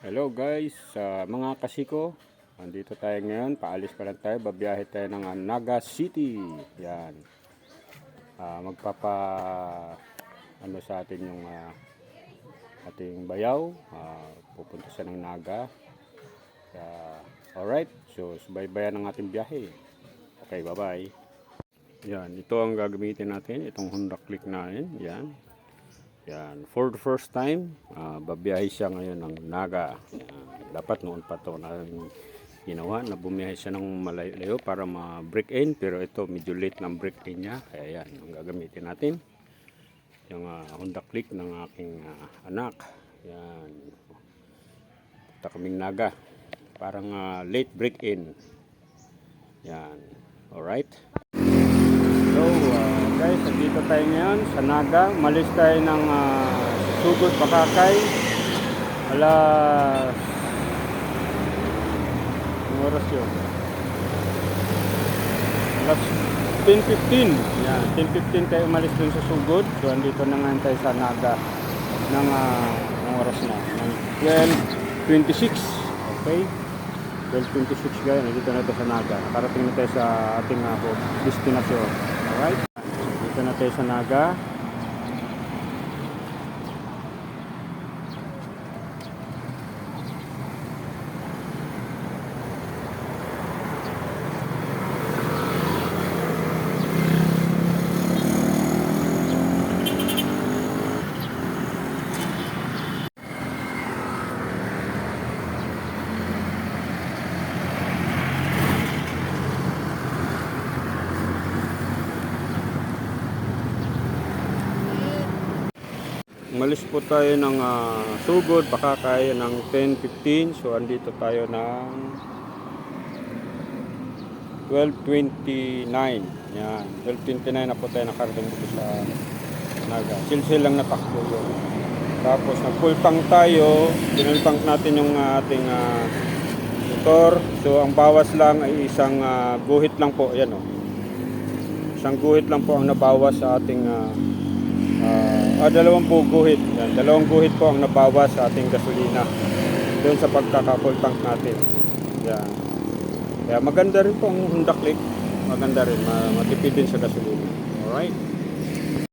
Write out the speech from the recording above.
Hello guys, mga kasiko, andito tayo ngayon, paalis pa lang tayo, babiyahe tayo ng Naga City. Yan, magpapa ano sa atin yung ating bayaw, pupunta sa ng Naga. Alright, so subaybayan ang ating biyahe. Okay, bye bye. Yan, ito ang gagamitin natin, itong Honda Click natin. Yan, for the first time, babiyahe siya ngayon ng Naga. Dapat noon pa ito na ginawa na bumiyahe siya ng malayo para ma-break in, pero ito medyo late ng break in niya. Kaya yan, ang gagamitin natin yung Honda Click ng aking anak. Yan, punta kaming Naga, parang late break in. Yan, alright. So guys, dito tayo ngayon sa Naga. Malis tayo ng Sugod, Bakakay. Alas oras yun, alas 10:15. Yan, 10:15 tayo umalis dun sa Sugod. So andito na nga tayo sa Naga ng oras na ng 12:26. Okay, 12:26 guys, nandito na tayo sa Naga. Nakarating na tayo sa ating destinasyon. Alright, dito na tayo sa Naga. Umalis po tayo ng Sugod, Bakakay ng 10:15. So andito tayo ng 12:29. Yan, 12:29 na po tayo nakarating dito sa Naga. Silsil lang natakbo yun. Tapos nag-full tank tayo. Full tank natin yung ating motor. So ang bawas lang ay isang guhit lang po. Yan, isang guhit lang po ang nabawas sa ating dalawang po guhit. Yan, dalawang guhit po ang nabawas sa ating gasolina doon sa pagkaka-full tank natin. Yan. Kaya maganda rin po ang Honda Click. Maganda rin, matipid din sa gasolina. Alright.